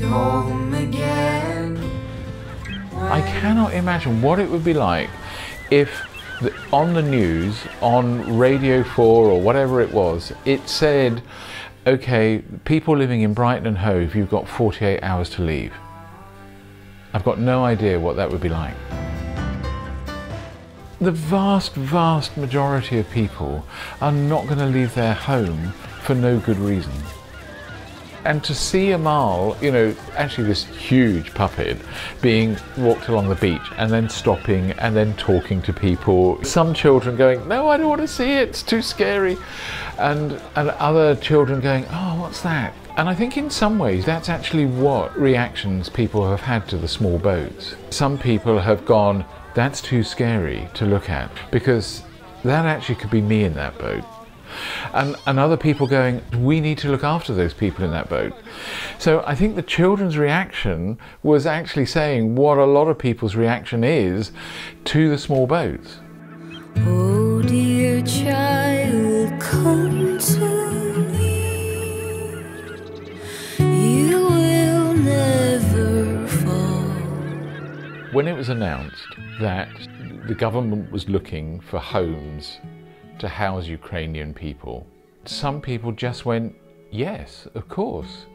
home again. I cannot imagine what it would be like if on the news, on Radio 4 or whatever it was, it said, okay, people living in Brighton and Hove, you've got 48 hours to leave. I've got no idea what that would be like. The vast, vast majority of people are not going to leave their home for no good reason. And to see Amal, you know, actually this huge puppet being walked along the beach and then stopping and then talking to people. Some children going, no, I don't want to see it, it's too scary. And other children going, oh, what's that? And I think in some ways that's actually what reactions people have had to the small boats. Some people have gone, that's too scary to look at, because that actually could be me in that boat. And other people going, we need to look after those people in that boat. So I think the children's reaction was actually saying what a lot of people's reaction is to the small boats. Oh dear child, come to me. You will never fall. When it was announced that the government was looking for homes to house Ukrainian people, some people just went, yes, of course.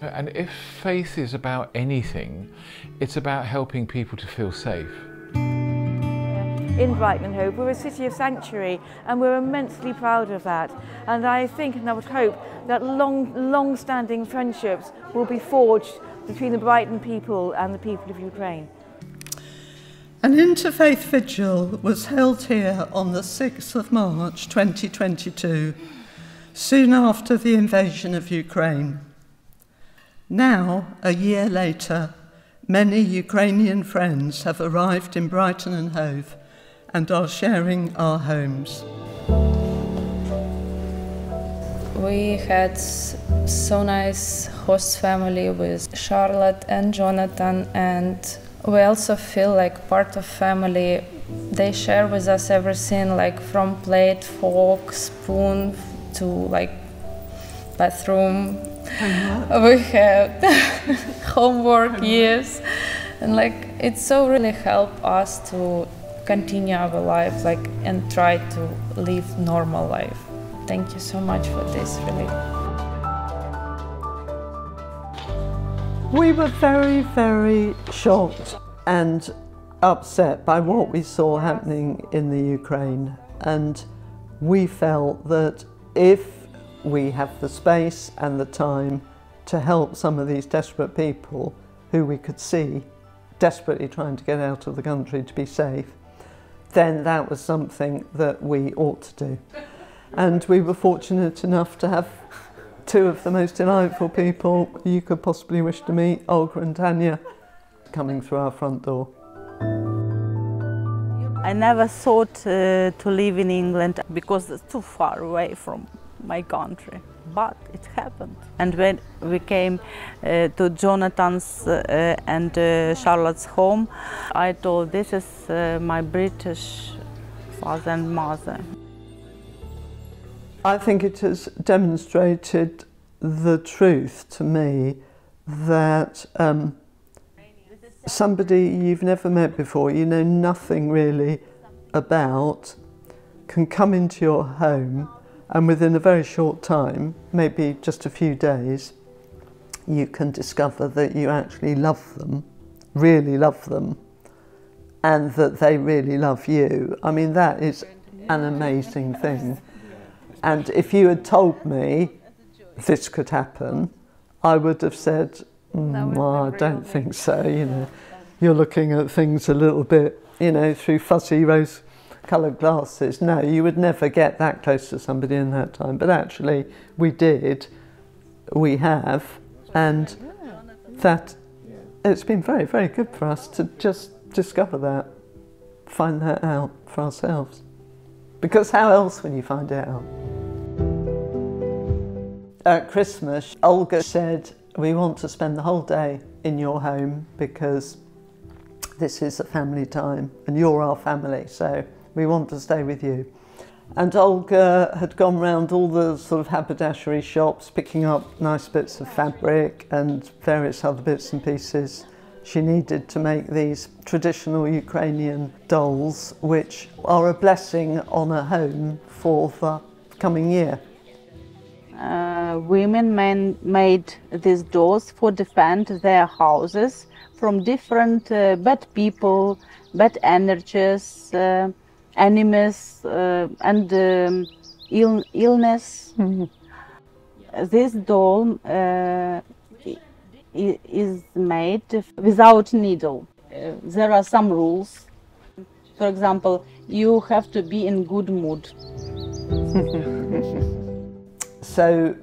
And if faith is about anything, it's about helping people to feel safe. In Brighton and Hove, we're a city of sanctuary, and we're immensely proud of that. And I think, and I would hope, that long-standing friendships will be forged between the Brighton people and the people of Ukraine. An Interfaith vigil was held here on the 6th of March 2022, soon after the invasion of Ukraine. Now, a year later, many Ukrainian friends have arrived in Brighton and Hove and are sharing our homes. We had so nice host family with Charlotte and Jonathan, and we also feel like part of family. They share with us everything, like from plate, fork, spoon to like bathroom. We had homework, yes, and like it's so really helped us to continue our life, like, and try to live normal life. Thank you so much for this, really. We were very, very shocked and upset by what we saw happening in the Ukraine, and we felt that if we have the space and the time to help some of these desperate people who we could see desperately trying to get out of the country to be safe, then that was something that we ought to do. And we were fortunate enough to have two of the most delightful people you could possibly wish to meet, Olga and Tanya, coming through our front door. I never thought to live in England because it's too far away from my country, but it happened. And when we came to Jonathan's and Charlotte's home, I told, this is my British father and mother. I think it has demonstrated the truth to me that somebody you've never met before, you know nothing really about, can come into your home, and within a very short time, maybe just a few days, you can discover that you actually love them, really love them, and that they really love you. I mean, that is an amazing thing. And if you had told me this could happen, I would have said, well, I don't think so, you know. You're looking at things a little bit, you know, through fuzzy rose-coloured glasses. No, you would never get that close to somebody in that time. But actually, we did, we have, and that, it's been very, very good for us to just discover that, find that out for ourselves. Because how else will you find it out? At Christmas, Olga said, we want to spend the whole day in your home because this is a family time and you're our family, so we want to stay with you. And Olga had gone round all the sort of haberdashery shops, picking up nice bits of fabric and various other bits and pieces she needed to make these traditional Ukrainian dolls, which are a blessing on a home for the coming year. Women made these dolls for defend their houses from different bad people, bad energies, enemies, and illness. Mm-hmm. This doll is made without needle. There are some rules. For example, you have to be in good mood. So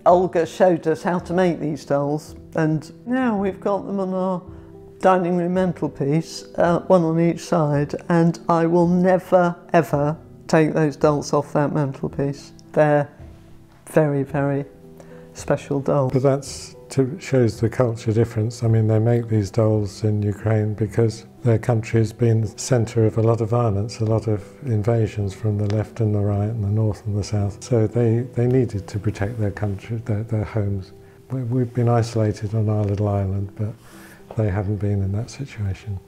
Olga showed us how to make these dolls, and now we've got them on our dining room mantelpiece, one on each side, and I will never ever take those dolls off that mantelpiece. They're very, very special dolls. But that shows the culture difference. I mean, they make these dolls in Ukraine because their country has been the centre of a lot of violence, a lot of invasions from the left and the right and the north and the south. So they needed to protect their country, their homes. We've been isolated on our little island, but they haven't been in that situation.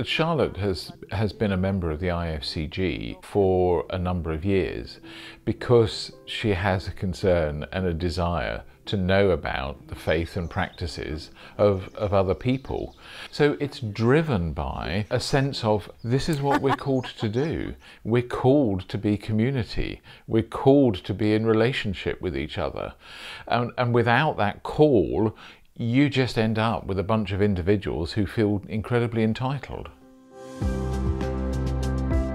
Charlotte has been a member of the IFCG for a number of years because she has a concern and a desire to know about the faith and practices of other people. So it's driven by a sense of, this is what we're called to do. We're called to be community. We're called to be in relationship with each other. And without that call, you just end up with a bunch of individuals who feel incredibly entitled.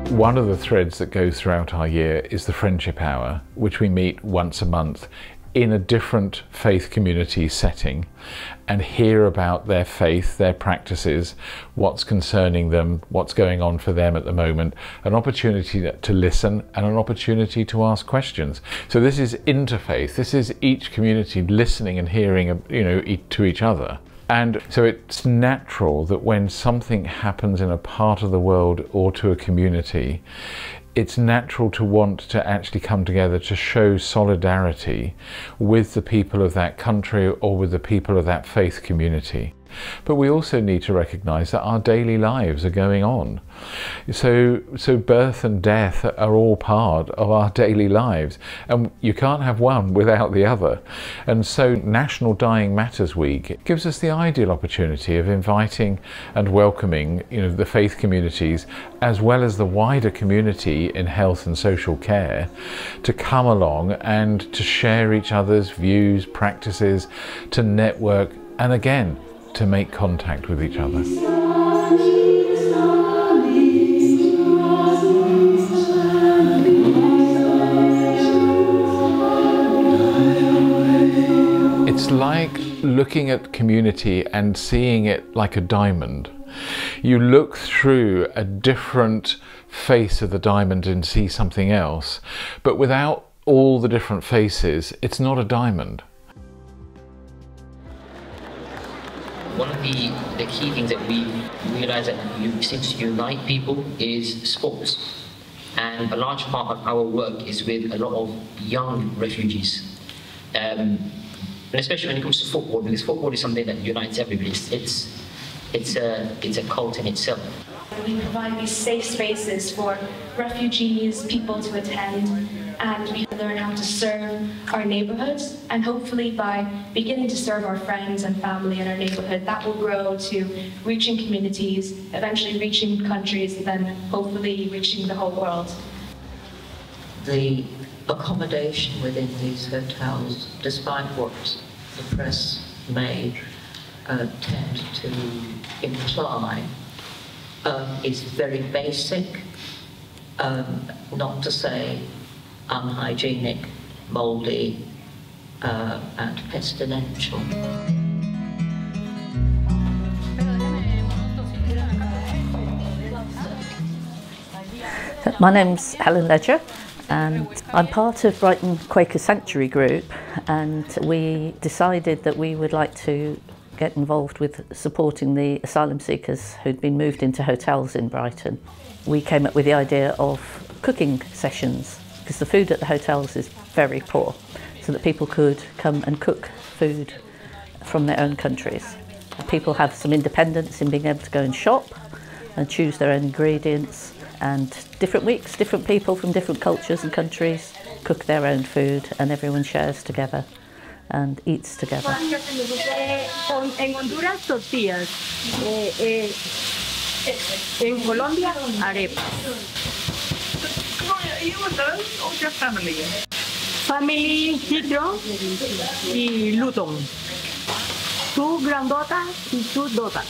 One of the threads that goes throughout our year is the Friendship Hour, which we meet once a month in a different faith community setting and hear about their faith, their practices, what's concerning them, what's going on for them at the moment, an opportunity to listen and an opportunity to ask questions. So this is interfaith. This is each community listening and hearing, to each other. And so it's natural that when something happens in a part of the world or to a community, it's natural to want to actually come together to show solidarity with the people of that country or with the people of that faith community. But we also need to recognise that our daily lives are going on. So birth and death are all part of our daily lives, and you can't have one without the other. And so National Dying Matters Week gives us the ideal opportunity of inviting and welcoming, the faith communities as well as the wider community in health and social care to come along and to share each other's views, practices, to network, and again, to make contact with each other. It's like looking at community and seeing it like a diamond. You look through a different face of the diamond and see something else, but without all the different faces, it's not a diamond. One of the key things that we realise that seems to unite people is sports. And a large part of our work is with a lot of young refugees. And especially when it comes to football, because football is something that unites everybody. It's a cult in itself. We provide these safe spaces for refugees, people to attend, and we learn how to serve our neighbourhoods, and hopefully by beginning to serve our friends and family in our neighbourhood, that will grow to reaching communities, eventually reaching countries, and then hopefully reaching the whole world. The accommodation within these hotels, despite what the press may tend to imply, is very basic, not to say unhygienic, mouldy, and pestilential. My name's Helen Ledger, and I'm part of Brighton Quaker Sanctuary Group, and we decided that we would like to get involved with supporting the asylum seekers who'd been moved into hotels in Brighton. We came up with the idea of cooking sessions, because the food at the hotels is very poor, so that people could come and cook food from their own countries. People have some independence in being able to go and shop and choose their own ingredients, and different weeks, different people from different cultures and countries cook their own food, and everyone shares together and eats together. En Honduras, tortillas. En Colombia, arepas. Are you alone or your family? Family, Hitro y Luton. Two grandotas y two daughters.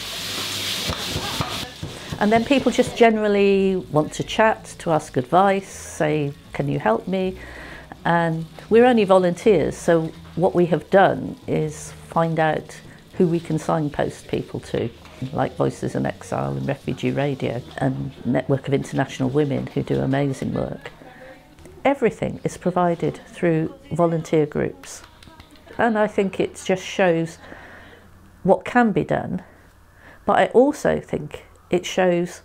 And then people just generally want to chat, to ask advice, say, can you help me? And we're only volunteers, so what we have done is find out who we can signpost people to, like Voices in Exile and Refugee Radio and Network of International Women who do amazing work. Everything is provided through volunteer groups. And I think it just shows what can be done, but I also think it shows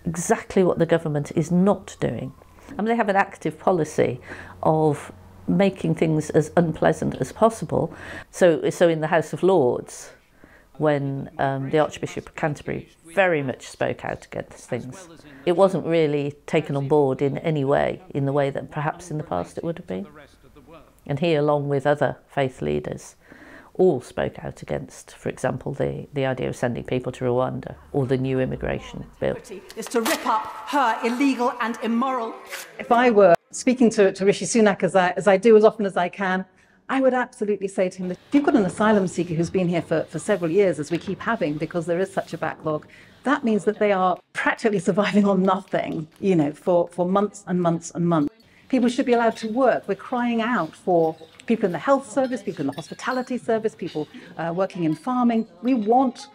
exactly what the government is not doing. I mean, they have an active policy of making things as unpleasant as possible. So in the House of Lords, when the Archbishop of Canterbury very much spoke out against things, it wasn't really taken on board in any way, in the way that perhaps in the past it would have been. And he, along with other faith leaders, all spoke out against, for example, the idea of sending people to Rwanda or the new immigration bill. Is to rip up her illegal and immoral. If I were speaking to Rishi Sunak, as I do as often as I can, I would absolutely say to him that if you've got an asylum seeker who's been here for several years, as we keep having, because there is such a backlog, that means that they are practically surviving on nothing, you know, for months and months and months. People should be allowed to work. We're crying out for people in the health service, people in the hospitality service, people working in farming. We want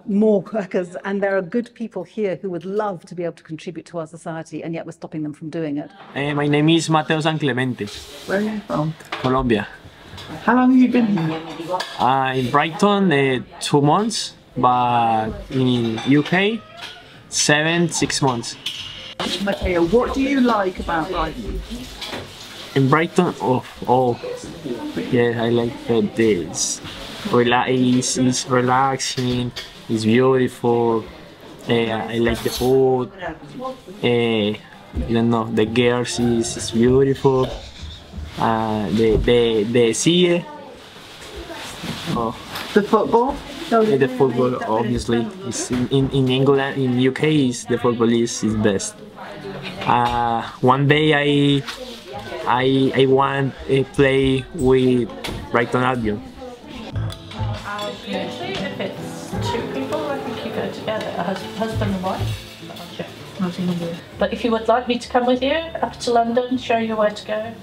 more workers, and there are good people here who would love to be able to contribute to our society, and yet we're stopping them from doing it. My name is Mateo San Clemente. Where are you from? Colombia. How long have you been here? In Brighton, 2 months, but in UK, 6 months. Mateo, what do you like about Brighton? In Brighton, yeah, I like that it's relaxing, it's beautiful. I like the food. I don't know, the girls is beautiful. The sea. The football? The football, obviously, is in England, in UK, the football is best. One day I want to play with Brighton Albion. Usually if it's 2 people, I think you go together, a husband and wife. Sure. But if you would like me to come with you up to London, show you where to go,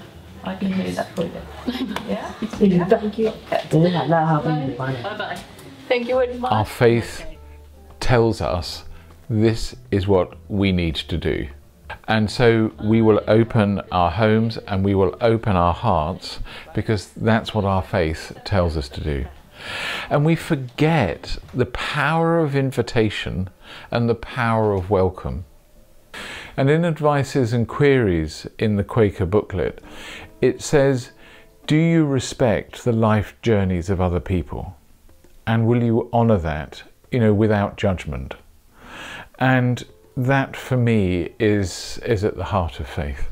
I can do that for you. Yeah? Thank you. Bye-bye. Thank you very much. Our faith tells us this is what we need to do. And so we will open our homes and we will open our hearts, because that's what our faith tells us to do. And we forget the power of invitation and the power of welcome. And in Advices and Queries in the Quaker booklet, it says, do you respect the life journeys of other people? And will you honour that, without judgment? And that for me is at the heart of faith.